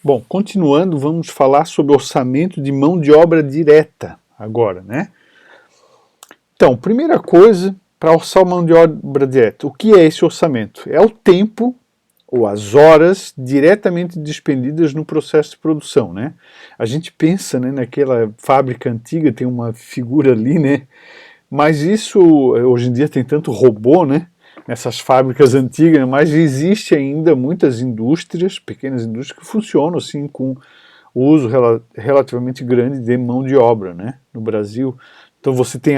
Bom, continuando, vamos falar sobre orçamento de mão de obra direta agora, né? Então, primeira coisa, para orçar mão de obra direta, o que é esse orçamento? É o tempo ou as horas diretamente despendidas no processo de produção, né? A gente pensa, né, naquela fábrica antiga, tem uma figura ali, né? Mas isso, hoje em dia tem tanto robô, né? Nessas fábricas antigas, mas existe ainda muitas indústrias, pequenas indústrias, que funcionam assim com o uso relativamente grande de mão de obra, né, no Brasil. Então você tem,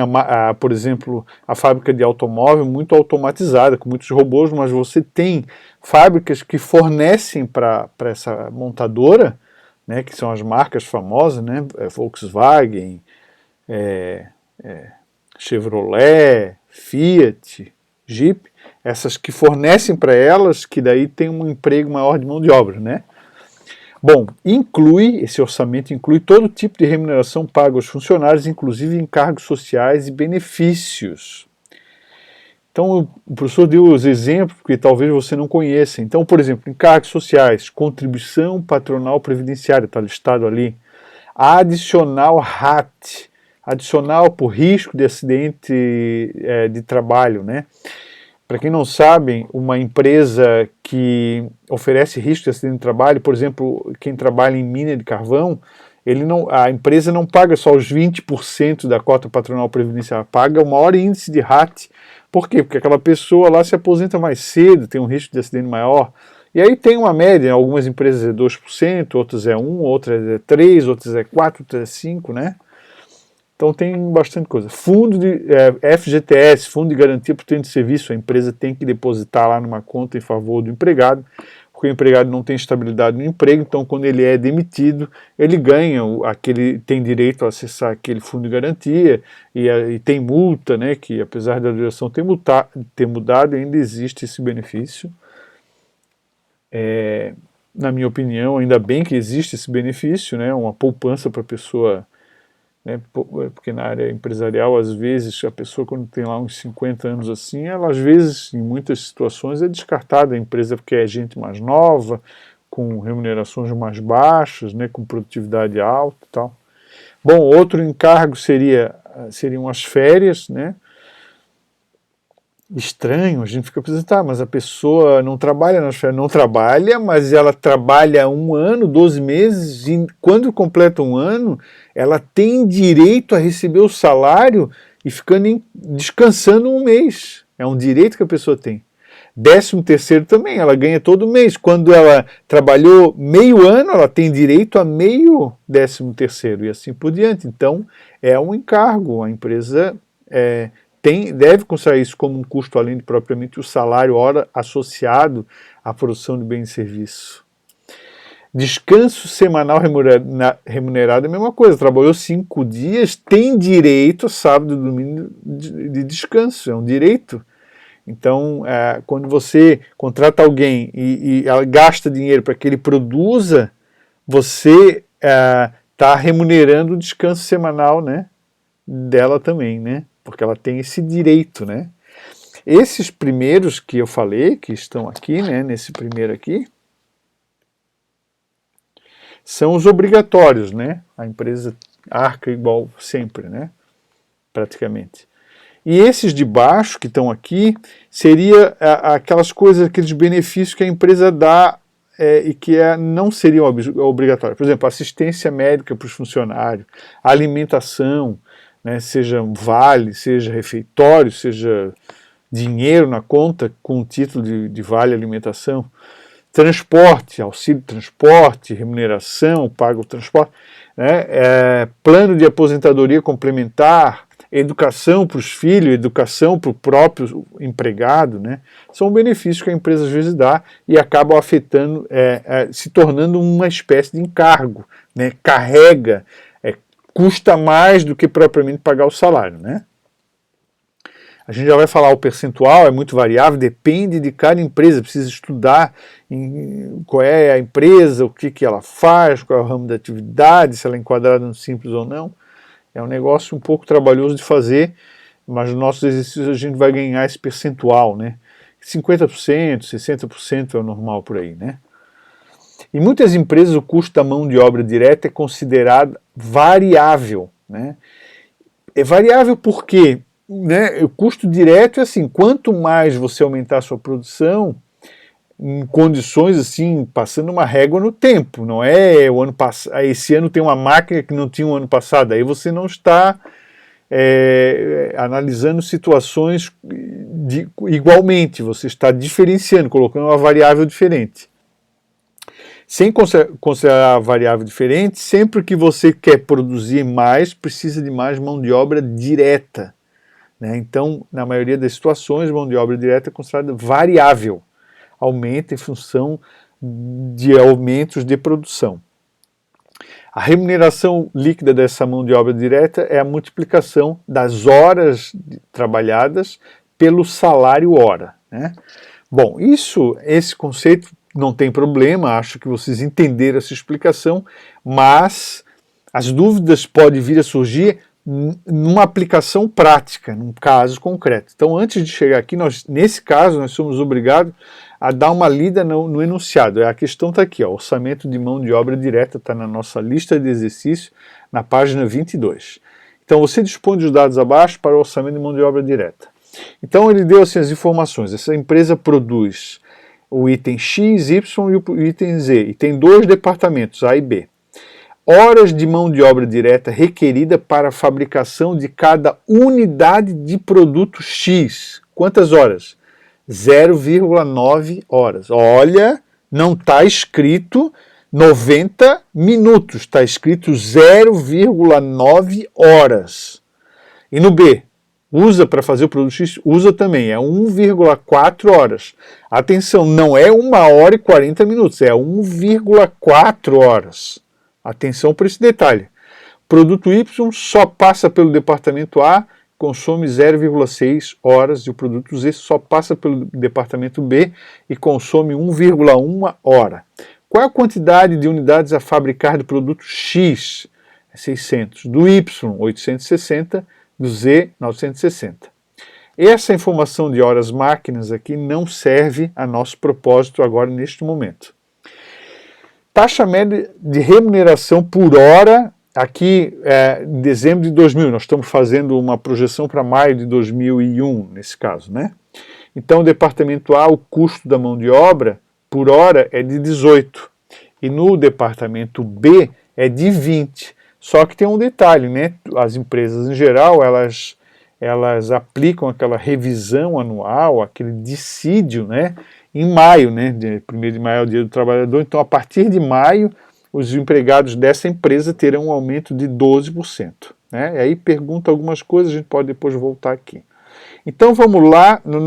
por exemplo, a fábrica de automóvel muito automatizada, com muitos robôs, mas você tem fábricas que fornecem para essa montadora, né, que são as marcas famosas, né, Volkswagen, é, Chevrolet, Fiat, Jeep, essas que fornecem para elas, que daí tem um emprego maior de mão de obra, né? Bom, esse orçamento inclui todo tipo de remuneração paga aos funcionários, inclusive encargos sociais e benefícios. Então, o professor deu os exemplos, porque talvez você não conheça. Então, por exemplo, encargos sociais, contribuição patronal previdenciária, está listado ali. Adicional RAT, adicional por risco de acidente de trabalho, né? Para quem não sabe, uma empresa que oferece risco de acidente de trabalho, por exemplo, quem trabalha em mina de carvão, a empresa não paga só os 20% da cota patronal previdenciária, paga o maior índice de RAT. Por quê? Porque aquela pessoa lá se aposenta mais cedo, tem um risco de acidente maior. E aí tem uma média, algumas empresas é 2%, outras é 1%, outras é 3%, outras é 4%, outras é 5%, né? Então tem bastante coisa. Fundo de FGTS, Fundo de Garantia por Tempo de Serviço, a empresa tem que depositar lá numa conta em favor do empregado, porque o empregado não tem estabilidade no emprego, então quando ele é demitido, ele ganha tem direito a acessar aquele fundo de garantia e tem multa, né, que apesar da duração ter mudado, ainda existe esse benefício. Na minha opinião, ainda bem que existe esse benefício, né, uma poupança para a pessoa, né, porque na área empresarial, às vezes, a pessoa quando tem lá uns 50 anos assim, ela às vezes, em muitas situações, é descartada da empresa porque é gente mais nova, com remunerações mais baixas, né, com produtividade alta e tal. Bom, outro encargo seriam as férias, né? Estranho, a gente fica pensando, tá, mas a pessoa não trabalha nas férias, não trabalha, mas ela trabalha 1 ano, 12 meses, e quando completa 1 ano, ela tem direito a receber o salário e descansando 1 mês. É um direito que a pessoa tem. 13º também, ela ganha todo mês. Quando ela trabalhou meio ano, ela tem direito a meio 13º e assim por diante. Então, é um encargo, a empresa deve considerar isso como um custo além de propriamente o salário hora associado à produção de bens e serviços. Descanso semanal remunerado é a mesma coisa, trabalhou 5 dias, tem direito a sábado e domingo de descanso, é um direito. Então, quando você contrata alguém e ela gasta dinheiro para que ele produza, você está remunerando o descanso semanal, né, dela também, né? Porque ela tem esse direito, né? Esses primeiros que eu falei, que estão aqui, né, nesse primeiro aqui, são os obrigatórios, né? A empresa arca igual sempre, né? Praticamente. E esses de baixo, que estão aqui, seria aquelas coisas, aqueles benefícios que a empresa dá e que não seriam obrigatórios. Por exemplo, assistência médica para os funcionários, alimentação, né, seja vale, seja refeitório, seja dinheiro na conta com o título de vale alimentação, transporte, auxílio transporte, remuneração, paga o transporte, né, plano de aposentadoria complementar, educação para os filhos, educação para o próprio empregado, né, são benefícios que a empresa às vezes dá e acabam afetando, se tornando uma espécie de encargo, né, carrega, custa mais do que propriamente pagar o salário, né. A gente já vai falar o percentual, é muito variável, depende de cada empresa, precisa estudar qual é a empresa, o que ela faz, qual é o ramo da atividade, se ela é enquadrada no simples ou não. É um negócio um pouco trabalhoso de fazer, mas nos nossos exercícios a gente vai ganhar esse percentual, né? 50%, 60% é o normal por aí, né? Em muitas empresas o custo da mão de obra direta é considerado variável, né? É variável porque, né, o custo direto é assim, quanto mais você aumentar a sua produção, em condições assim, passando uma régua no tempo, não é o ano passado, esse ano tem uma máquina que não tinha o ano passado, aí você não está analisando situações igualmente, você está diferenciando, colocando uma variável diferente. Sem considerar a variável diferente, sempre que você quer produzir mais, precisa de mais mão de obra direta, né? Então, na maioria das situações, mão de obra direta é considerada variável, aumenta em função de aumentos de produção. A remuneração líquida dessa mão de obra direta é a multiplicação das horas trabalhadas pelo salário hora, né? Bom, esse conceito não tem problema, acho que vocês entenderam essa explicação, mas as dúvidas podem vir a surgir numa aplicação prática, num caso concreto. Então, antes de chegar aqui, nesse caso, nós somos obrigados a dar uma lida no enunciado. A questão está aqui, ó, orçamento de mão de obra direta, está na nossa lista de exercícios, na página 22. Então, você dispõe dos dados abaixo para o orçamento de mão de obra direta. Então, ele deu assim, as informações. Essa empresa produz o item X, Y e o item Z, e tem dois departamentos, A e B. Horas de mão de obra direta requerida para a fabricação de cada unidade de produto X. Quantas horas? 0,9 horas. Olha, não está escrito 90 minutos, está escrito 0,9 horas. E no B? Usa para fazer o produto X? Usa também, é 1,4 horas. Atenção, não é 1 hora e 40 minutos, é 1,4 horas. Atenção para esse detalhe. Produto Y só passa pelo departamento A, consome 0,6 horas, e o produto Z só passa pelo departamento B e consome 1,1 hora. Qual é a quantidade de unidades a fabricar do produto X? 600. Do Y, 860. Do Z, 960. Essa informação de horas máquinas aqui não serve a nosso propósito agora neste momento. Taxa média de remuneração por hora, aqui em dezembro de 2000, nós estamos fazendo uma projeção para maio de 2001, nesse caso, né? Então, o departamento A, o custo da mão de obra por hora é de 18, e no departamento B é de 20. Só que tem um detalhe, né? As empresas em geral, elas aplicam aquela revisão anual, aquele dissídio, né? Em maio, né? 1º de maio é o dia do trabalhador, então a partir de maio, os empregados dessa empresa terão um aumento de 12%. Né? E aí pergunta algumas coisas, a gente pode depois voltar aqui. Então vamos lá nos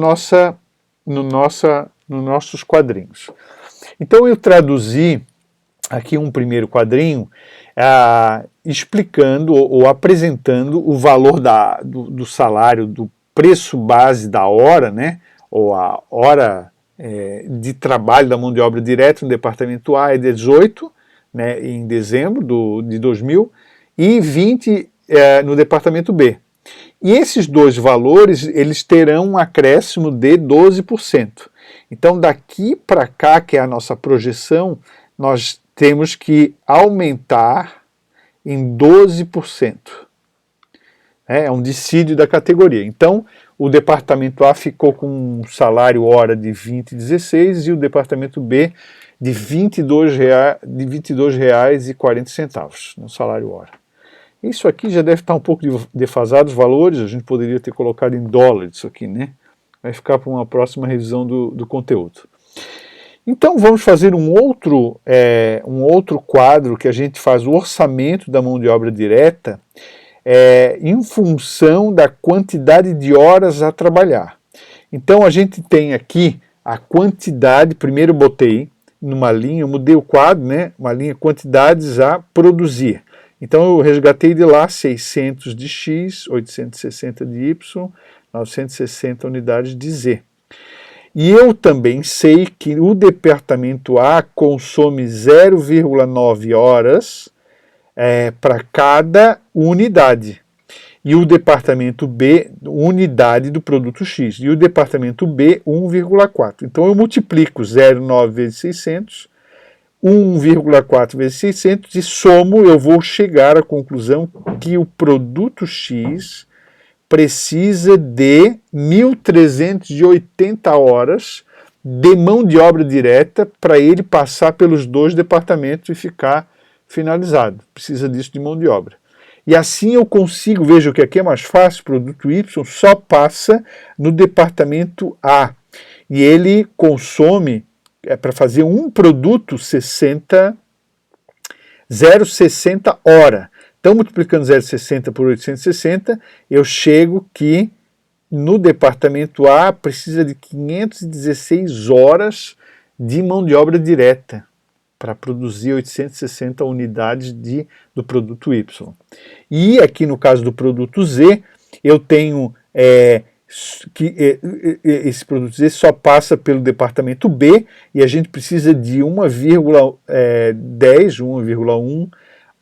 nossos quadrinhos. Então eu traduzi aqui um primeiro quadrinho, explicando ou apresentando o valor do salário, do preço base da hora, né, ou a hora de trabalho da mão de obra direta no departamento A é 18, né, em dezembro de 2000, e 20 no departamento B. E esses dois valores, eles terão um acréscimo de 12%. Então, daqui para cá, que é a nossa projeção, nós temos que aumentar em 12%. É um dissídio da categoria. Então, o departamento A ficou com um salário hora de 20,16 e o departamento B de R$ 22,40 no salário hora. Isso aqui já deve estar um pouco defasado os valores, a gente poderia ter colocado em dólar isso aqui, né? Vai ficar para uma próxima revisão do conteúdo. Então vamos fazer um outro quadro que a gente faz o orçamento da mão de obra direta em função da quantidade de horas a trabalhar. Então a gente tem aqui a quantidade, primeiro eu botei numa linha, eu mudei o quadro, né, uma linha quantidades a produzir. Então eu resgatei de lá 600 de X, 860 de Y, 960 unidades de Z. E eu também sei que o departamento A consome 0,9 horas para cada unidade. E o departamento B, unidade do produto X. E o departamento B, 1,4. Então eu multiplico 0,9 vezes 600, 1,4 vezes 600 e somo, eu vou chegar à conclusão que o produto X precisa de 1.380 horas de mão de obra direta para ele passar pelos 2 departamentos e ficar finalizado. Precisa disso de mão de obra. E assim eu consigo, veja que aqui é mais fácil, o produto Y só passa no departamento A. E ele consome, para fazer um produto, 0,60 hora. Então, multiplicando 0,60 por 860, eu chego que no departamento A precisa de 516 horas de mão de obra direta para produzir 860 unidades do produto Y. E aqui no caso do produto Z, eu tenho que esse produto Z só passa pelo departamento B e a gente precisa de 1,1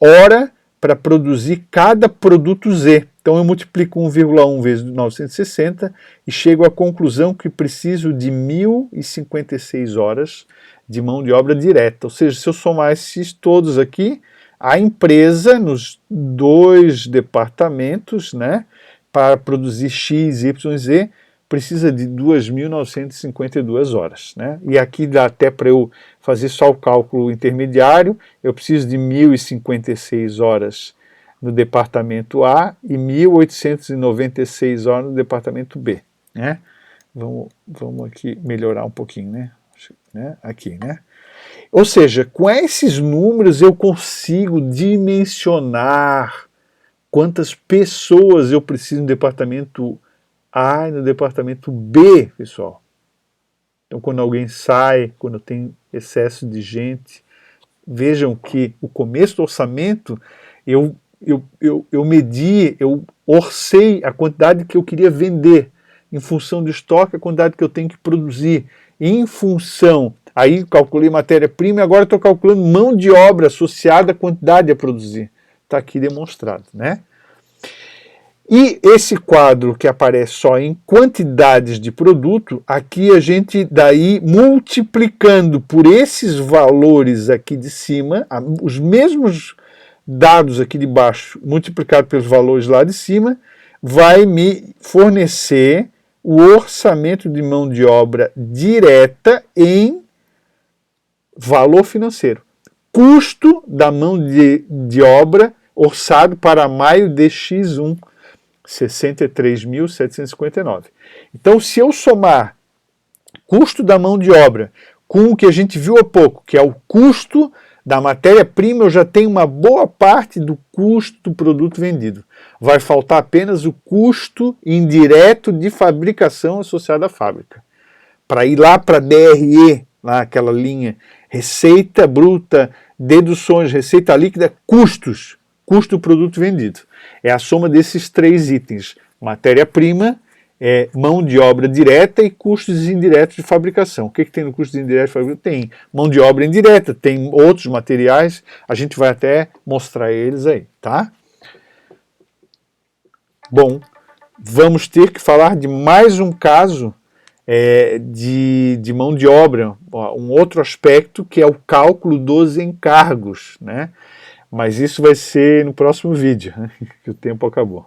hora para produzir cada produto Z. Então eu multiplico 1,1 vezes 960 e chego à conclusão que preciso de 1.056 horas de mão de obra direta. Ou seja, se eu somar esses todos aqui, a empresa nos 2 departamentos, né, para produzir X, Y, Z, precisa de 2.952 horas. Né? E aqui dá até para eu fazer só o cálculo intermediário, eu preciso de 1.056 horas no departamento A e 1.896 horas no departamento B. Né? Vamos aqui melhorar um pouquinho, né? Aqui, né? Ou seja, com esses números eu consigo dimensionar quantas pessoas eu preciso no departamento A e no departamento B, pessoal. Então, quando alguém sai, quando tem excesso de gente, vejam que o começo do orçamento, eu medi, eu orcei a quantidade que eu queria vender, em função do estoque, a quantidade que eu tenho que produzir, em função, aí calculei matéria-prima e agora estou calculando mão de obra associada à quantidade a produzir. Está aqui demonstrado, né? E esse quadro que aparece só em quantidades de produto, aqui a gente daí multiplicando por esses valores aqui de cima, os mesmos dados aqui de baixo multiplicado pelos valores lá de cima, vai me fornecer o orçamento de mão de obra direta em valor financeiro. Custo da mão de obra orçado para maio de X1, 63.759. Então, se eu somar custo da mão de obra com o que a gente viu há pouco, que é o custo da matéria-prima, eu já tenho uma boa parte do custo do produto vendido. Vai faltar apenas o custo indireto de fabricação associado à fábrica. Para ir lá para DRE, lá aquela linha, receita bruta, deduções, receita líquida, custos, custo do produto vendido. É a soma desses 3 itens, matéria-prima, mão de obra direta e custos indiretos de fabricação. O que tem no custo indireto de fabricação? Tem mão de obra indireta, tem outros materiais, a gente vai até mostrar eles aí, tá? Bom, vamos ter que falar de mais um caso de mão de obra, um outro aspecto que é o cálculo dos encargos, né? Mas isso vai ser no próximo vídeo, que o tempo acabou.